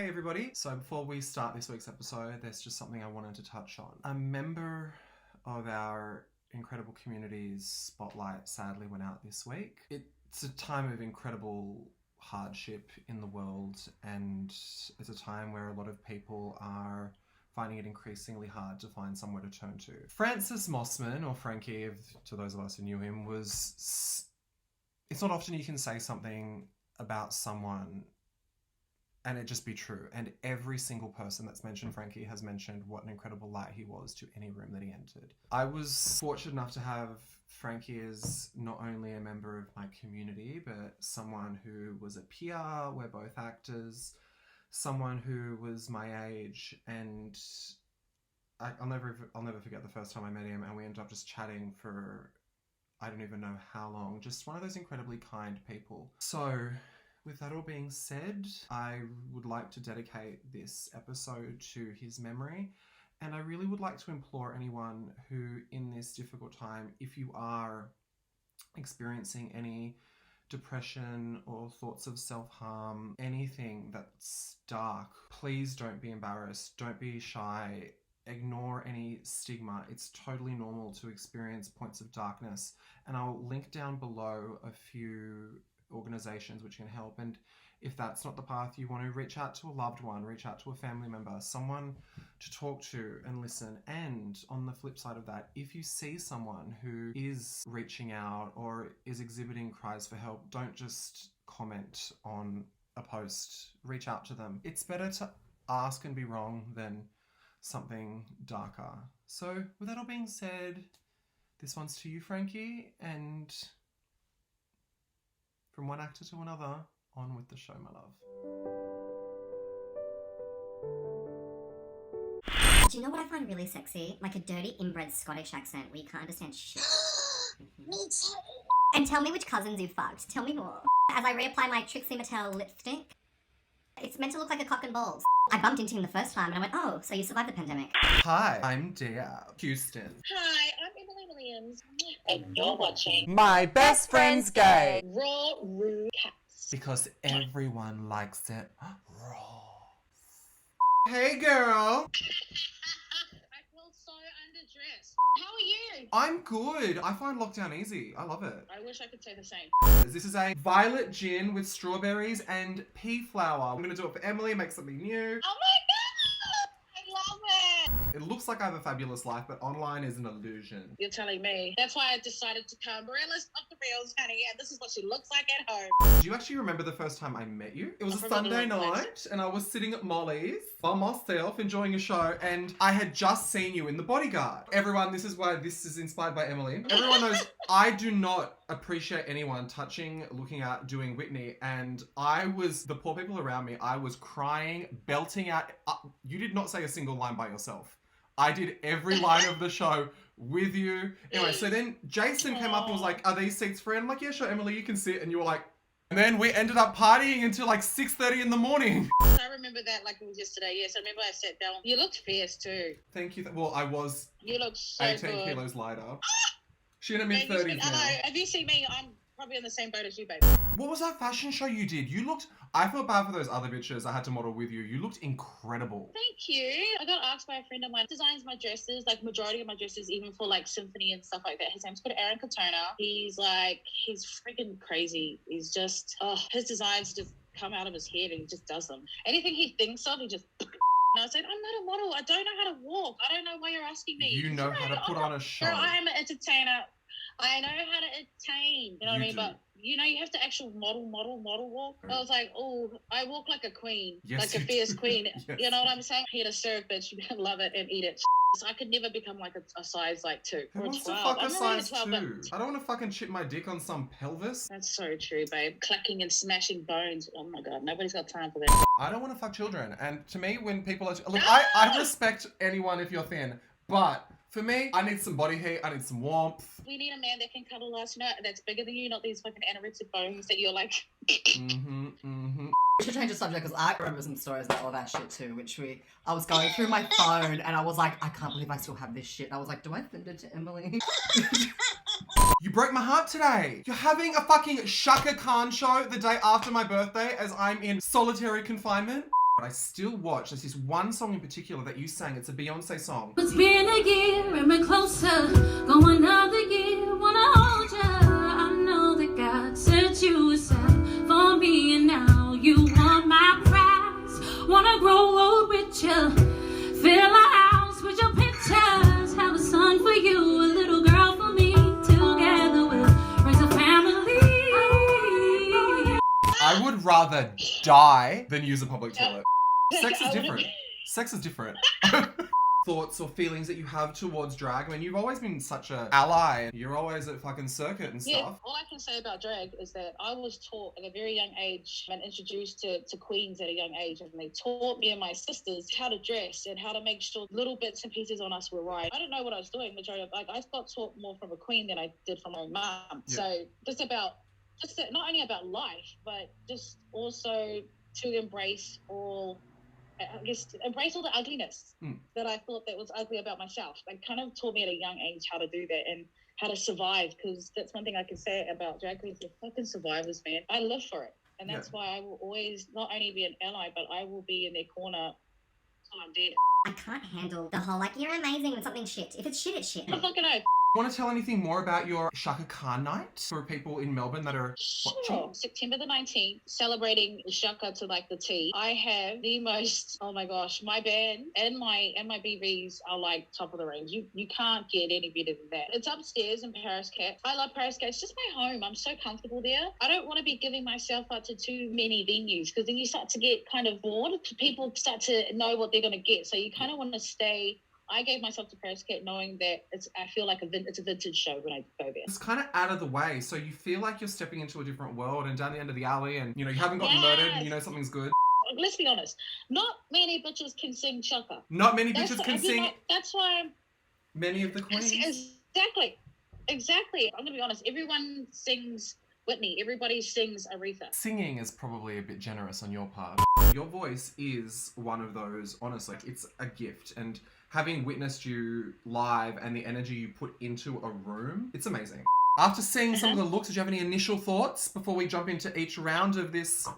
Hey everybody, so before we start this week's episode, there's just something I wanted to touch on. A member of our incredible community's spotlight sadly went out this week. It's a time of incredible hardship in the world, and it's a time where a lot of people are finding it increasingly hard to find somewhere to turn to. Francis Mossman, or Frankie, to those of us who knew him, it's not often you can say something about someone and it just be true. And every single person that's mentioned Frankie has mentioned what an incredible light he was to any room that he entered. I was fortunate enough to have Frankie as not only a member of my community, but someone who was a peer, we're both actors, someone who was my age, and I'll never forget the first time I met him, and we ended up just chatting for I don't even know how long. Just one of those incredibly kind people. So with that all being said, I would like to dedicate this episode to his memory, and I really would like to implore anyone who in this difficult time, if you are experiencing any depression or thoughts of self-harm, anything that's dark, please don't be embarrassed, don't be shy, ignore any stigma. It's totally normal to experience points of darkness, and I'll link down below a few organizations which can help. And if that's not the path you want to, reach out to a loved one, reach out to a family member, someone to talk to and listen. And on the flip side of that, if you see someone who is reaching out or is exhibiting cries for help, don't just comment on a post, reach out to them. It's better to ask and be wrong than something darker. So with that all being said, this one's to you, Frankie, and from one actor to another, on with the show, my love. Do you know what I find really sexy? Like a dirty inbred Scottish accent where you can't understand shit. Me too. And tell me which cousins you fucked. Tell me more. As I reapply my Trixie Mattel lipstick, it's meant to look like a cock and balls. I bumped into him the first time and I went, oh, so you survived the pandemic. Hi, I'm Dia Houston. Hi, I'm Emily Williams, and you're watching My Best Friend's Gay. RUcaps. Because everyone likes it raw. Hey girl! I feel so underdressed. How are you? I'm good. I find lockdown easy. I love it. I wish I could say the same. This is a violet gin with strawberries and pea flower. I'm gonna do it for Emily, make something new. Oh my god! I love it! It looks like I have a fabulous life, but online is an illusion. You're telling me. That's why I decided to come. Marilla's off the rails, honey. Yeah, this is what she looks like at home. Do you actually remember the first time I met you? It was a I remember Sunday the one night, and I was sitting at Molly's by myself enjoying a show, and I had just seen you in The Bodyguard. Everyone, this is why this is inspired by Emily. Everyone knows I do not appreciate anyone touching, looking at, doing Whitney, and the poor people around me, I was crying, belting out. You did not say a single line by yourself. I did every line of the show with you. Anyway, so then Jason came up and was like, are these seats free? And I'm like, yeah, sure, Emily, you can sit. And you were like, and then we ended up partying until like 6:30 in the morning. I remember that like it was yesterday. Yes, I remember I sat down. You looked fierce too. Thank you. Well, I was You looked so 18 good. kilos lighter. She in her Man, mid-30s I now. know. Have you seen me? I'm probably in the same boat as you, babe. What was that fashion show you did? I felt bad for those other bitches I had to model with you. You looked incredible. Thank you. I got asked by a friend of mine, designs my dresses, like majority of my dresses, even for like symphony and stuff like that. His name's called Aaron Katona. He's freaking crazy. He's just, his designs just come out of his head and he just does them. Anything he thinks of, he just... And I said, I'm not a model. I don't know how to walk. I don't know why you're asking me. You know how to put on a show. Girl, I am an entertainer. I know how to entertain. You know what I mean? do. But you know, you have to actual model walk. I was like, oh, I walk like a queen, Yes, like a you fierce do. queen. Yes. You know what I'm saying? Here to serve, bitch. You better love it and eat it. So I could never become like a size like 2 Who or a wants 12. to fuck a I'm already size 12, 2? I don't want to fucking chip my dick on some pelvis. That's so true, babe. Clacking and smashing bones. Oh my god, nobody's got time for that. I don't want to fuck children. And to me, when people are... Look, I respect anyone if you're thin, but for me, I need some body heat, I need some warmth. We need a man that can cuddle us, you know, that's bigger than you, not these fucking anorexic bones that you're like... We should change the subject because I remember some stories about all that shit too, I was going through my phone and I was like, I can't believe I still have this shit. And I was like, do I send it to Emily? You broke my heart today. You're having a fucking Shaka Khan show the day after my birthday as I'm in solitary confinement. I still watch. There's this one song in particular that you sang. It's a Beyonce song. It's been a year and we're closer. Go another year, wanna hold ya. I know that God sent you aside for me, and now you want my prize. Wanna grow old with you, fill a house with your pictures, have a son for you, a little girl for me. Together we'll raise a family. I would rather die than use a public toilet. Sex is different. Sex is different. Thoughts or feelings that you have towards drag? I mean, you've always been such an ally. You're always at fucking circuit and Yeah, stuff. all I can say about drag is that I was taught at a very young age and introduced to queens at a young age, and they taught me and my sisters how to dress and how to make sure little bits and pieces on us were right. I don't know what I was doing. Majority of, I got taught more from a queen than I did from my own mum. Yeah. So not only about life, but just also to embrace all the ugliness that I thought that was ugly about myself. They kind of taught me at a young age how to do that and how to survive, because that's one thing I can say about drag queens. They're fucking survivors, man. I live for it. And that's why I will always not only be an ally, but I will be in their corner until I'm dead. I can't handle the whole, like, you're amazing when something's shit. If it's shit, it's shit. I fucking know. Want to tell anything more about your Shaka Khan night for people in Melbourne that are watching? Sure. September the 19th, celebrating Shaka to like the T. I have the most, oh my gosh, my band and my BVs are like top of the range. You can't get any better than that. It's upstairs in Paris Cat. I love Paris Cat. It's just my home. I'm so comfortable there. I don't want to be giving myself up to too many venues, because then you start to get kind of bored. People start to know what they're going to get. So you kind of want to stay. I gave myself to Paris Cat knowing that I feel like it's a vintage show when I go there. It's kind of out of the way, so you feel like you're stepping into a different world and down the end of the alley, and you know you haven't gotten murdered and you know something's good. Let's be honest, not many bitches can sing Shaka. Not many bitches can sing. That's why Many of the queens. Exactly. I'm gonna be honest. Everyone sings Whitney. Everybody sings Aretha. Singing is probably a bit generous on your part. Your voice is one of those, honestly, it's a gift. And having witnessed you live and the energy you put into a room, it's amazing. After seeing some of the looks, did you have any initial thoughts before we jump into each round of this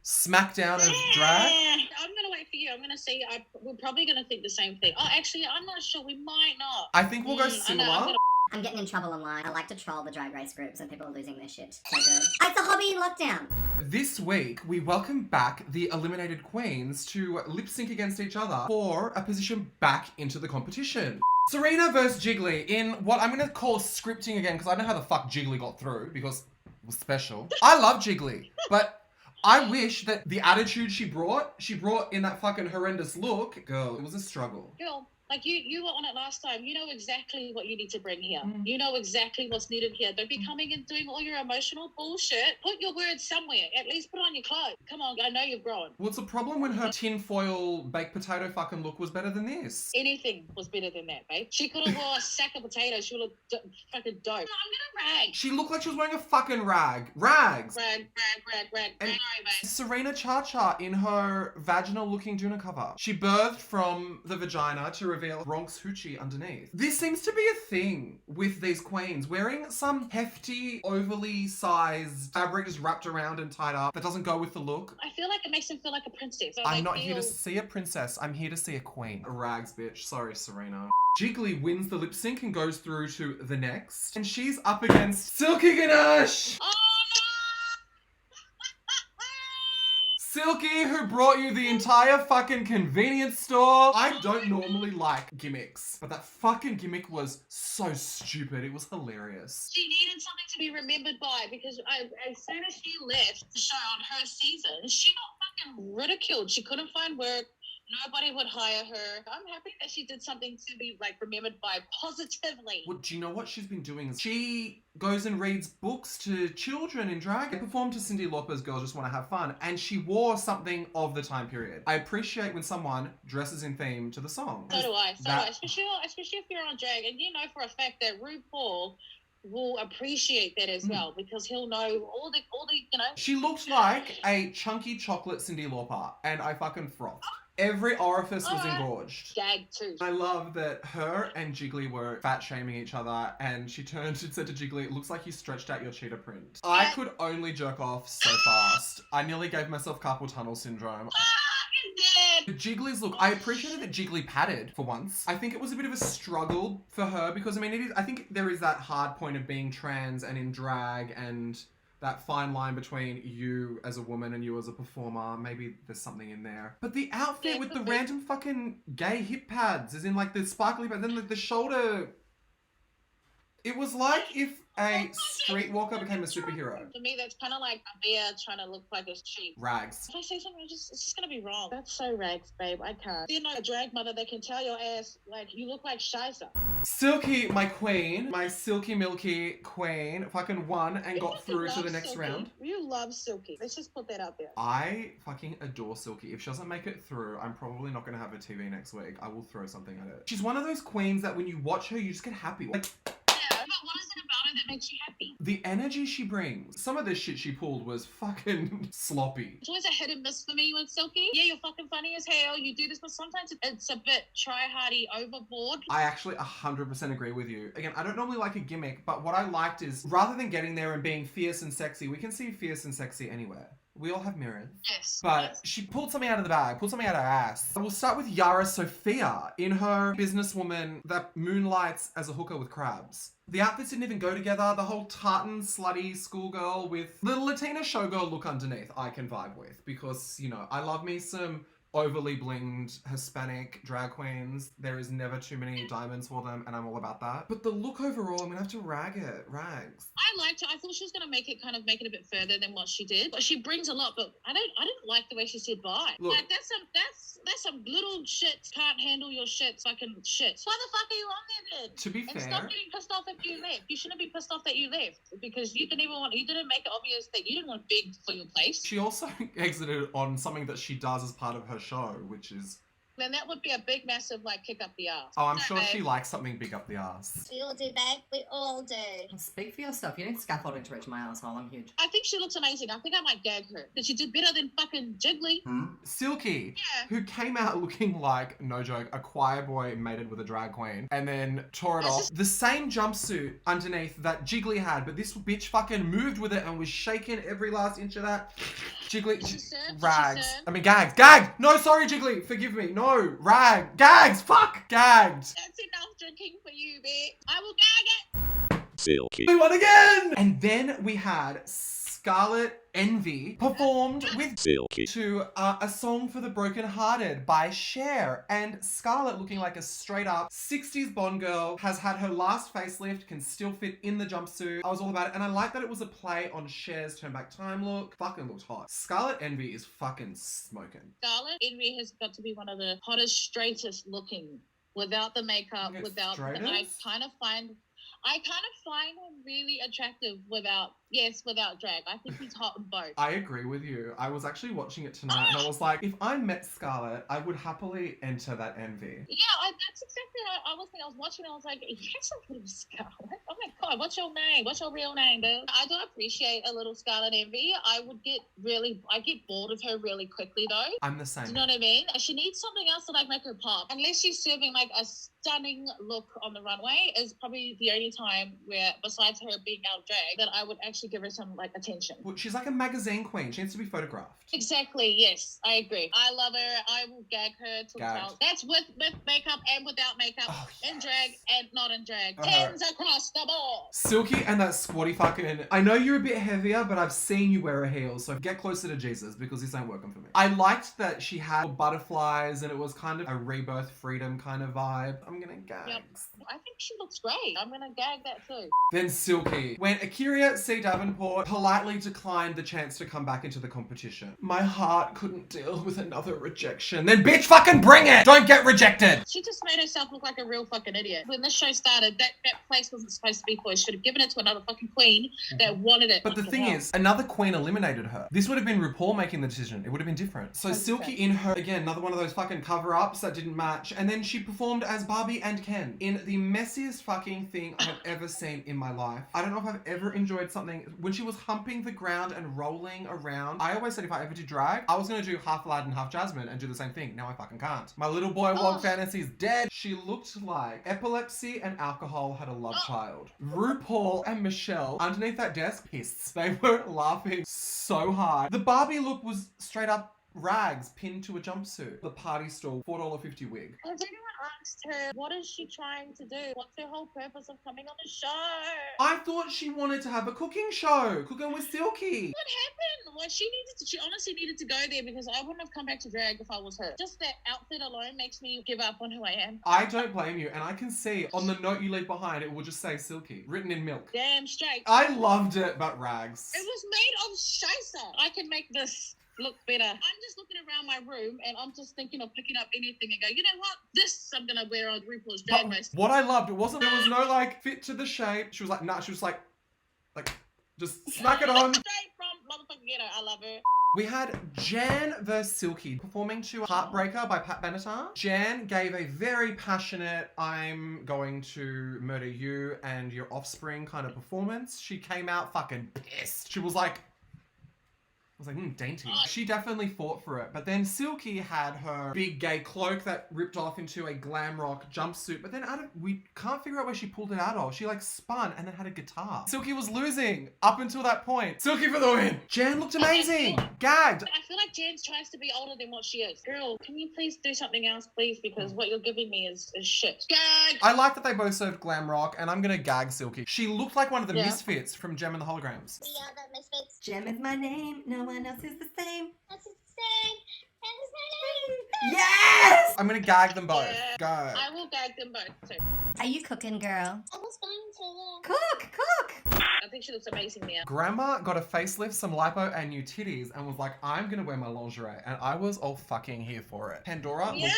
smackdown of drag? I'm gonna wait for you. I'm gonna see. We're probably gonna think the same thing. Oh, actually, I'm not sure. We might not. I think we'll go similar. I'm getting in trouble online. I like to troll the drag race groups and people are losing their shit. So good. It's a hobby in lockdown. This week, we welcome back the eliminated queens to lip sync against each other for a position back into the competition. Serena versus Jiggly in what I'm going to call scripting again, because I don't know how the fuck Jiggly got through, because it was special. I love Jiggly, but I wish that the attitude she brought in that fucking horrendous look, girl, it was a struggle. Girl, like you were on it last time. You know exactly what you need to bring here. You know exactly what's needed here. Don't be coming and doing all your emotional bullshit. Put your words somewhere. At least put on your clothes. Come on, I know you've grown. What's the problem when her tinfoil baked potato fucking look was better than this? Anything was better than that, babe. She could have wore a sack of potatoes. She would have fucking dope. No, I'm gonna rag. She looked like she was wearing a fucking rag. Rags. Rag. And Sorry, babe. Serena Cha-Cha in her vaginal looking Duna cover. She birthed from the vagina to reveal Bronx hoochie underneath. This seems to be a thing with these queens, wearing some hefty, overly sized fabric just wrapped around and tied up that doesn't go with the look. I feel like it makes them feel like a princess. So I'm not here to see a princess, I'm here to see a queen. A rags bitch, sorry Serena. Jiggly wins the lip sync and goes through to the next. And she's up against Silky Ganache! Oh, Silky, who brought you the entire fucking convenience store. I don't normally like gimmicks, but that fucking gimmick was so stupid. It was hilarious. she needed something to be remembered by, because as soon as she left the show on her season, she got fucking ridiculed. She couldn't find work. Nobody would hire her. I'm happy that she did something to be like remembered by positively. Well, do you know what she's been doing? She goes and reads books to children in drag and performed to Cyndi Lauper's Girls Just Want to Have Fun, and she wore something of the time period. I appreciate when someone dresses in theme to the song. So do I. Especially if you're on drag, and you know for a fact that Rupaul will appreciate that as well, because he'll know all the you know. She looked like a chunky chocolate Cyndi Lauper, and I fucking frothed. Every orifice was engorged. Gag too. I love that her and Jiggly were fat shaming each other, and she turned and said to Jiggly, "It looks like you stretched out your cheetah print." I could only jerk off so fast. I nearly gave myself carpal tunnel syndrome. Jiggly's look, I appreciated that Jiggly padded for once. I think it was a bit of a struggle for her because, I mean, it is, I think there is that hard point of being trans and in drag and that fine line between you as a woman and you as a performer. Maybe there's something in there. But the outfit with the random fucking gay hip pads, as in like the sparkly pads, then the shoulder... It was like if a streetwalker became a superhero. To me, that's kind of like a bear trying to look like a sheep. Rags. If I say something, it's just going to be wrong. That's so rags, babe. I can't. You're not a drag mother that can tell your ass, like, you look like Shiza. Silky, my queen, my silky milky queen, fucking won and got You through to love the next Silky. round. You love Silky. Let's just put that out there. I fucking adore Silky. If she doesn't make it through, I'm probably not going to have her TV next week. I will throw something at it. She's one of those queens that when you watch her, you just get happy. Like, Yeah, but what is it about her that makes you happy? the energy she brings. Some of the shit she pulled was fucking sloppy. It's always a hit and miss for me with Silky. Yeah, you're fucking funny as hell. You do this, but sometimes it's a bit try-hardy, overboard. I actually 100% agree with you. Again, I don't normally like a gimmick, but what I liked is rather than getting there and being fierce and sexy, we can see fierce and sexy anywhere. We all have mirrors. Yes. But she pulled something out of the bag, pulled something out of her ass. We'll start with Yara Sofia in her businesswoman that moonlights as a hooker with crabs. The outfits didn't even go together. The whole tartan, slutty schoolgirl with the Latina showgirl look underneath I can vibe with because, you know, I love me some overly blinged Hispanic drag queens. There is never too many diamonds for them and I'm all about that. But the look overall, I'm gonna have to rag it. Rags. I liked her. I thought she was gonna make it a bit further than what she did. But she brings a lot, but I didn't like the way she said bye. Look. Like that's some little shit, can't handle your shit, fucking shit. So why the fuck are you on there then? To be And fair, stop getting pissed off if you left. You shouldn't be pissed off that you left because you didn't make it obvious that you didn't want to beg for your place. she also exited on something that she does as part of her show, which is... Then that would be a big, massive, like, kick up the ass. Oh, I'm So, sure babe, she likes something big up the ass. We all do, babe. We all do. Speak for yourself. You need scaffolding to reach my asshole. I'm huge. I think she looks amazing. I think I might gag her. Because she did better than fucking Jiggly. Silky, Yeah. who came out looking like, no joke, a choir boy mated with a drag queen, and then tore it That's off. just- The same jumpsuit underneath that Jiggly had, but this bitch fucking moved with it and was shaking every last inch of that. Jiggly, She served, rags. she served. I mean, gagged. Gagged! No, sorry, Jiggly, forgive me. No, rag. Gags, fuck! Gagged. That's enough drinking for you, bitch. I will gag it. Silky. We won again! And then we had Scarlet Envy performed with Silky. to a song for the brokenhearted by Cher. And Scarlett, looking like a straight up 60s Bond girl, has had her last facelift, can still fit in the jumpsuit. I was all about it. And I like that it was a play on Cher's Turn Back Time look. Fucking looked hot. Scarlet Envy is fucking smoking. Scarlett Envy has got to be one of the hottest, straightest looking without the makeup, It's without. And straightest? I kind of find him really attractive without drag. I think he's hot in both. I agree with you. I was actually watching it tonight and I was like, if I met Scarlett, I would happily enter that envy. Yeah, that's exactly how I was thinking. I was watching it, I was like, yes, a little Scarlett. Oh my God, what's your name? What's your real name, dude? I do appreciate a little Scarlett Envy. I get bored of her really quickly though. I'm the Do same. you know what I mean? She needs something else to like make her pop. Unless she's serving like a stunning look on the runway is probably the only time where, besides her being out drag, that I would actually give her some like attention. Well, she's like a magazine queen. She needs to be photographed. Exactly, yes, I agree. I love her. I will gag her till Gagged. tell. That's with makeup and without makeup, Oh, in drag and not in drag. Uh-huh. Tens across the board. Silky and that squatty fucking... I know you're a bit heavier, but I've seen you wear a heel, so get closer to Jesus because this ain't working for me. I liked that she had butterflies and it was kind of a rebirth freedom kind of vibe. I'm gonna gag. Yep. I think she looks great. I'm gonna gag that too. Then Silky. When Akira C. Davenport politely declined the chance to come back into the competition. My heart couldn't deal with another rejection. Then bitch fucking bring it! Don't get rejected! She just made herself look like a real fucking idiot. When this show started, that place wasn't supposed to be for her. She should have given it to another fucking queen that wanted it. But the thing is, another queen eliminated her. This would have been RuPaul making the decision. It would have been different. So 100%. Silky in her, again, another one of those fucking cover-ups that didn't match. And then she performed as Barbie and Ken in the messiest fucking thing I have ever seen in my life. I don't know if I've ever enjoyed something. When she was humping the ground and rolling around, I always said if I ever did drag, I was going to do half Aladdin, half Jasmine and do the same thing. Now I fucking can't. My little boy Wog fantasy is dead. She looked like epilepsy and alcohol had a love child. RuPaul and Michelle underneath that desk pissed. They were laughing so hard. The Barbie look was straight up RAGS pinned to a jumpsuit. The party stall, $4.50 wig. Has anyone asked her, what is she trying to do? What's her whole purpose of coming on the show? I thought she wanted to have a cooking show, cooking with Silky. What happened? Well, she honestly needed to go there because I wouldn't have come back to drag if I was her. Just that outfit alone makes me give up on who I am. I don't blame you, and I can see on the note you leave behind, it will just say Silky, written in milk. Damn straight. I loved it, but RAGS. It was made of shiza. I can make this look better. I'm just looking around my room and I'm just thinking of picking up anything and go, you know what? This I'm gonna wear on Rupaul's Drag Race. What I loved, there was no like fit to the shape. She was like, nah, she was like just smack it on. Straight from motherfucking ghetto. I love her. We had Jan vs Silky performing to Heartbreaker by Pat Benatar. Jan gave a very passionate, I'm going to murder you and your offspring kind of performance. She came out fucking pissed. She was like, dainty. She definitely fought for it. But then Silky had her big gay cloak that ripped off into a glam rock jumpsuit. But then we can't figure out where she pulled it out of. She like spun and then had a guitar. Silky was losing up until that point. Silky for the win. Jan looked amazing. Gagged. I feel like Jan tries to be older than what she is. Girl, can you please do something else, please? Because what you're giving me is shit. Gag! I like that they both served glam rock, and I'm gonna gag Silky. She looked like one of the misfits from Gem and the Holograms. We are the misfits. Gem is my name, no one else is the same. That's the same. And it's my name. Yes! I'm gonna gag them both. Yeah. Go. I will gag them both too. Are you cooking, girl? I was going to, Cook! I think she looks amazing now. Grandma got a facelift, some lipo, and new titties, and was like, I'm gonna wear my lingerie. And I was all fucking here for it. Pandora Yeah!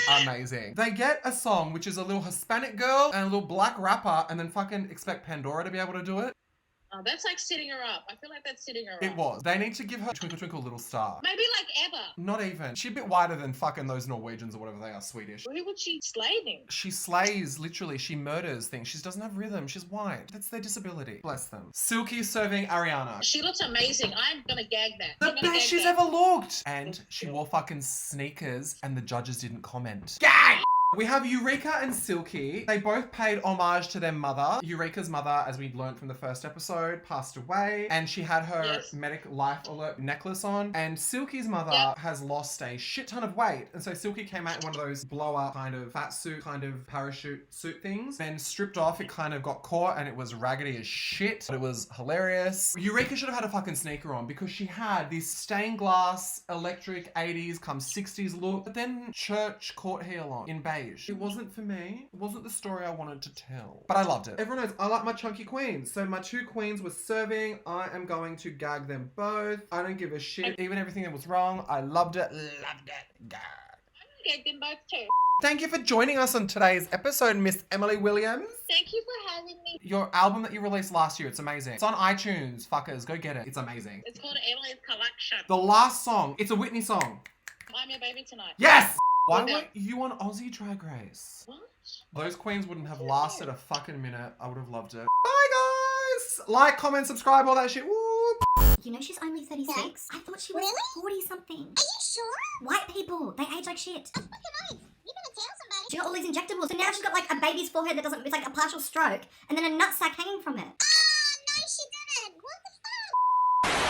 looked amazing. They get a song, which is a little Hispanic girl and a little black rapper, and then fucking expect Pandora to be able to do it. Oh, that's like setting her up. I feel like that's setting her up. It was. They need to give her Twinkle Twinkle Little Star. Maybe like Abba. Not even. She's a bit whiter than fucking those Norwegians or whatever they are, Swedish. Who would she slay then? She slays, literally. She murders things. She doesn't have rhythm. She's white. That's their disability. Bless them. Silky serving Ariana. She looks amazing. I'm gonna gag that. The I'm gonna best gag she's that. ever looked. And she wore fucking sneakers and the judges didn't comment. Gag! We have Eureka and Silky. They both paid homage to their mother. Eureka's mother, as we learned from the first episode, passed away. And she had her medic life alert necklace on. And Silky's mother has lost a shit ton of weight. And so Silky came out in one of those blow-up kind of fat suit, kind of parachute suit things. Then stripped off, it kind of got caught and it was raggedy as shit. But it was hilarious. Eureka should have had a fucking sneaker on because she had this stained glass, electric 80s, come 60s look. But then church court heel on in beige. It wasn't for me. It wasn't the story I wanted to tell. But I loved it. Everyone knows I like my chunky queens. So my two queens were serving. I am going to gag them both. I don't give a shit. Even everything that was wrong, I loved it. Loved it. Gag. I'm gonna gag them both too. Thank you for joining us on today's episode, Miss Emily Williams. Thank you for having me. Your album that you released last year, it's amazing. It's on iTunes. Fuckers, go get it. It's amazing. It's called Emily's Collection. The last song, it's a Whitney song. I'm your baby tonight. Yes! Why Okay. weren't you on Aussie Drag Race? What? Those queens wouldn't have lasted a fucking minute. I would have loved it. Bye, guys! Like, comment, subscribe, all that shit. Woo! You know she's only 36? I thought she was Really? 40-something. Are you sure? White people, they age like shit. That's fucking nice. You better tell somebody. She got all these injectables, so now she's got like a baby's forehead that doesn't, it's like a partial stroke, and then a nutsack hanging from it.